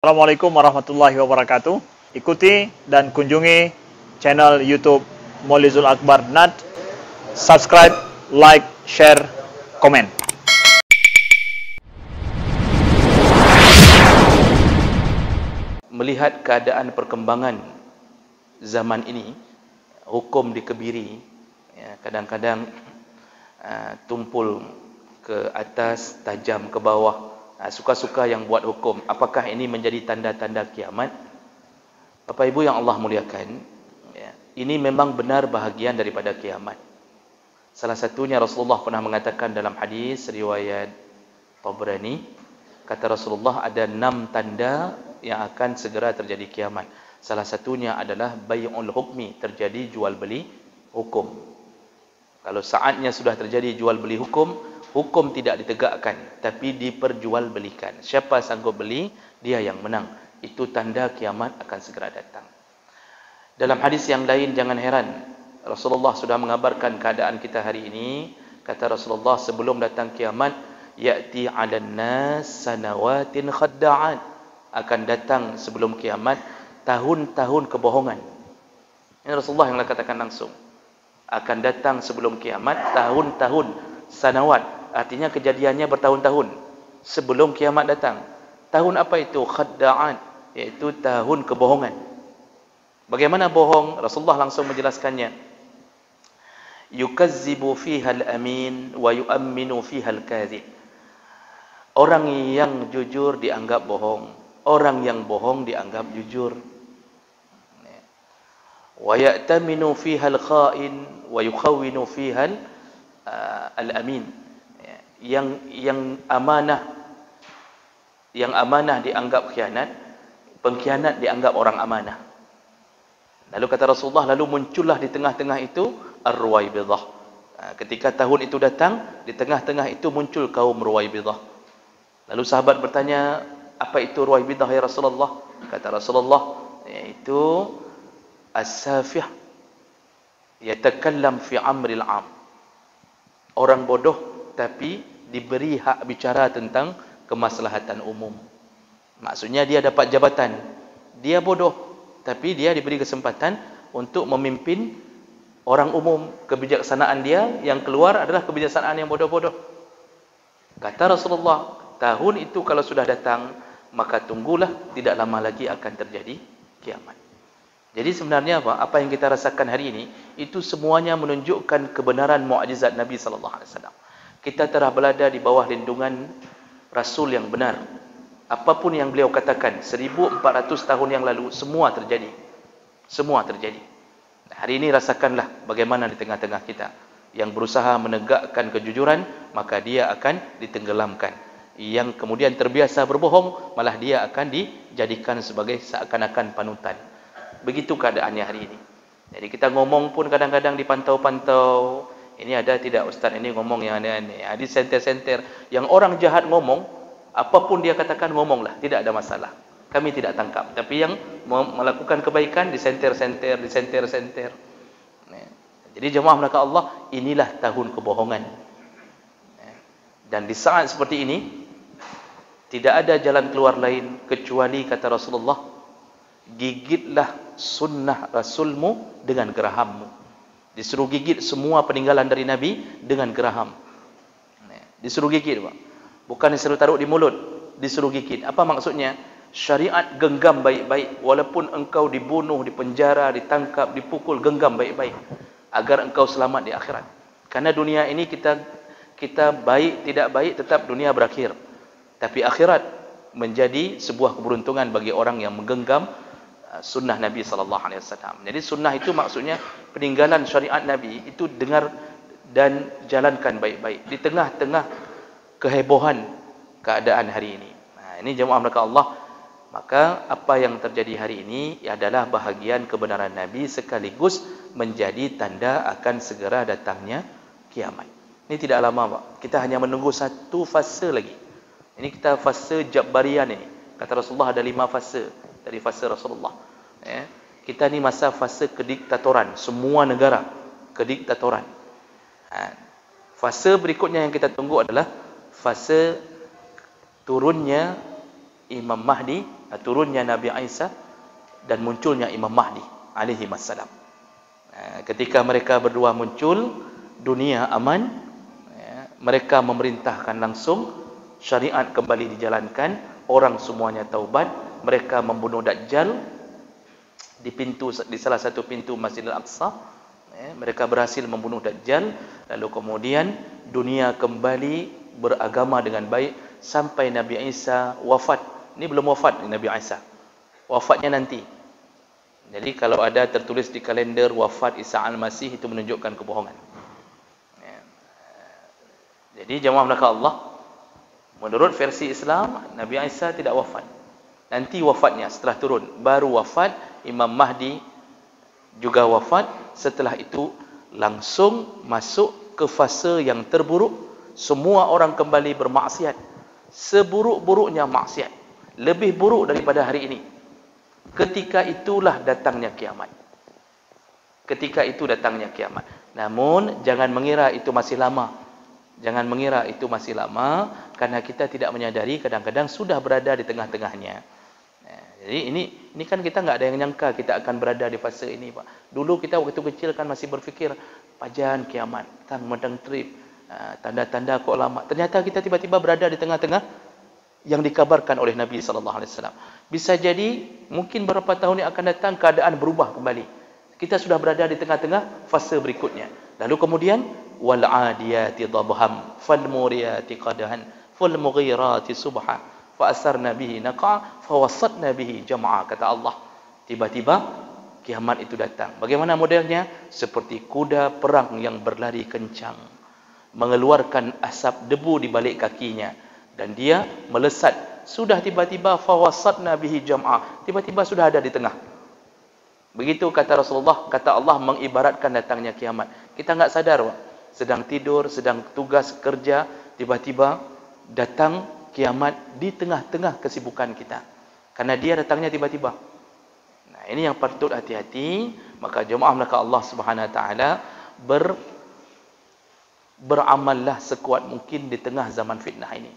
Assalamualaikum warahmatullahi wabarakatuh. Ikuti dan kunjungi channel YouTube Maulizul Akbar NAD. Subscribe, like, share, komen. Melihat keadaan perkembangan zaman ini, hukum dikebiri, kadang-kadang tumpul ke atas, tajam ke bawah. Suka-suka yang buat hukum. Apakah ini menjadi tanda-tanda kiamat? Bapak Ibu yang Allah muliakan, ini memang benar bahagian daripada kiamat. Salah satunya Rasulullah pernah mengatakan dalam hadis riwayat Tabrani, kata Rasulullah ada 6 tanda yang akan segera terjadi kiamat. Salah satunya adalah bai'ul hukmi, terjadi jual beli hukum. Kalau saatnya sudah terjadi jual beli hukum, hukum tidak ditegakkan, tapi diperjualbelikan. Siapa sanggup beli, dia yang menang. Itu tanda kiamat akan segera datang. Dalam hadis yang lain, jangan heran, Rasulullah sudah mengabarkan keadaan kita hari ini. Kata Rasulullah, sebelum datang kiamat, ya'ti 'alan nas sanawatin khadda'at. Akan datang sebelum kiamat tahun-tahun kebohongan. Ini Rasulullah yang katakan langsung. Akan datang sebelum kiamat tahun-tahun sanawat. Artinya kejadiannya bertahun-tahun sebelum kiamat datang. Tahun apa itu? Khadda'at, iaitu tahun kebohongan. Bagaimana bohong? Rasulullah langsung menjelaskannya. Yukazzibu fiha al-amin wa yu'amminu fiha al-kadhib. Orang yang jujur dianggap bohong, orang yang bohong dianggap jujur. Wa ya'taminu fiha al-kha'in wa yukhawwinu fiha al-amin. Yang amanah dianggap khianat, pengkhianat dianggap orang amanah. Lalu kata Rasulullah, lalu muncullah di tengah-tengah itu ar-ruwaibidah. Ketika tahun itu datang, di tengah-tengah itu muncul kaum ruwaibidah. Lalu sahabat bertanya, apa itu ruwaibidah ya Rasulullah? Kata Rasulullah, yaitu as-safih yatakallam fi amril 'am. Orang bodoh tapi diberi hak bicara tentang kemaslahatan umum. Maksudnya dia dapat jabatan, dia bodoh, tapi dia diberi kesempatan untuk memimpin orang umum. Kebijaksanaan dia yang keluar adalah kebijaksanaan yang bodoh-bodoh. Kata Rasulullah, tahun itu kalau sudah datang, maka tunggulah, tidak lama lagi akan terjadi kiamat. Jadi sebenarnya apa yang kita rasakan hari ini, itu semuanya menunjukkan kebenaran mukjizat Nabi SAW. Kita telah berada di bawah lindungan Rasul yang benar. Apapun yang beliau katakan 1400 tahun yang lalu, semua terjadi. Semua terjadi. Hari ini rasakanlah bagaimana di tengah-tengah kita yang berusaha menegakkan kejujuran, maka dia akan ditenggelamkan. Yang kemudian terbiasa berbohong, malah dia akan dijadikan sebagai seakan-akan panutan. Begitu keadaannya hari ini. Jadi kita ngomong pun kadang-kadang dipantau-pantau. Ini ada tidak Ustaz, ini ngomong yang aneh-aneh, di senter-senter. Yang orang jahat ngomong, apapun dia katakan ngomonglah, tidak ada masalah. Kami tidak tangkap. Tapi yang melakukan kebaikan di senter-senter, di senter-senter. Jadi jemaah melaka Allah, inilah tahun kebohongan. Dan di saat seperti ini, tidak ada jalan keluar lain kecuali kata Rasulullah, gigitlah sunnah Rasulmu dengan gerahammu. Disuruh gigit semua peninggalan dari Nabi dengan geraham. Disuruh gigit, Pak. Bukan disuruh taruh di mulut, disuruh gigit. Apa maksudnya? Syariat genggam baik-baik. Walaupun engkau dibunuh, dipenjara, ditangkap, dipukul, genggam baik-baik agar engkau selamat di akhirat. Karena dunia ini kita baik tidak baik tetap dunia berakhir. Tapi akhirat menjadi sebuah keberuntungan bagi orang yang menggenggam sunnah Nabi SAW. Jadi sunnah itu maksudnya peninggalan syariat Nabi itu dengar dan jalankan baik-baik di tengah-tengah kehebohan keadaan hari ini. Ini jemaah mereka Allah. Maka apa yang terjadi hari ini adalah bahagian kebenaran Nabi sekaligus menjadi tanda akan segera datangnya kiamat. Ini tidak lama, Pak. Kita hanya menunggu satu fase lagi. Ini kita fase Jabbarian ini. Kata Rasulullah ada 5 fase dari fase Rasulullah. Kita ni masa fase kediktatoran, semua negara kediktatoran. Fase berikutnya yang kita tunggu adalah fase turunnya Imam Mahdi turunnya Nabi Isa dan munculnya Imam Mahdi alaihi wassalam. Ketika mereka berdua muncul, dunia aman, mereka memerintahkan langsung, syariat kembali dijalankan, orang semuanya taubat, mereka membunuh Dajjal di salah satu pintu Masjidil Aqsa. Mereka berhasil membunuh Dajjal, lalu kemudian dunia kembali beragama dengan baik sampai Nabi Isa wafat. Ini belum wafat Nabi Isa, wafatnya nanti. Jadi kalau ada tertulis di kalender wafat Isa Al-Masih, itu menunjukkan kebohongan. Jadi jemaah belakang Allah, menurut versi Islam, Nabi Isa tidak wafat. Nanti wafatnya setelah turun, baru wafat. Imam Mahdi juga wafat. Setelah itu langsung masuk ke fase yang terburuk. Semua orang kembali bermaksiat. Seburuk-buruknya maksiat, lebih buruk daripada hari ini. Ketika itulah datangnya kiamat. Ketika itu datangnya kiamat. Namun jangan mengira itu masih lama. Jangan mengira itu masih lama, karena kita tidak menyadari kadang-kadang sudah berada di tengah-tengahnya. Jadi ini kan kita nggak ada yang nyangka kita akan berada di fase ini, Pak. Dulu kita waktu kecil kan masih berfikir pajan kiamat, tang medang trip, tanda-tanda kok lama. Ternyata kita tiba-tiba berada di tengah-tengah yang dikabarkan oleh Nabi sallallahu alaihi wasallam. Bisa jadi mungkin beberapa tahun yang akan datang keadaan berubah kembali. Kita sudah berada di tengah-tengah fase berikutnya. Lalu kemudian wal adiyati dhabham fal muriyati qadahan fal mughirati subha fa asarna bihi naqa fa wasatna bihi jam'a, kata Allah. Tiba-tiba kiamat itu datang. Bagaimana modelnya? Seperti kuda perang yang berlari kencang, mengeluarkan asap debu di balik kakinya, dan dia melesat. Sudah tiba-tiba fa wasatna bihi jam'a, tiba-tiba sudah ada di tengah. Begitu kata Rasulullah, kata Allah mengibaratkan datangnya kiamat. Kita enggak sadar, Pak. Sedang tidur, sedang tugas kerja, tiba-tiba datang kiamat di tengah-tengah kesibukan kita. Karena dia datangnya tiba-tiba. Nah, ini yang patut hati-hati. Maka jemaah belakang Allah Subhanahu wa taala beramallah sekuat mungkin di tengah zaman fitnah ini.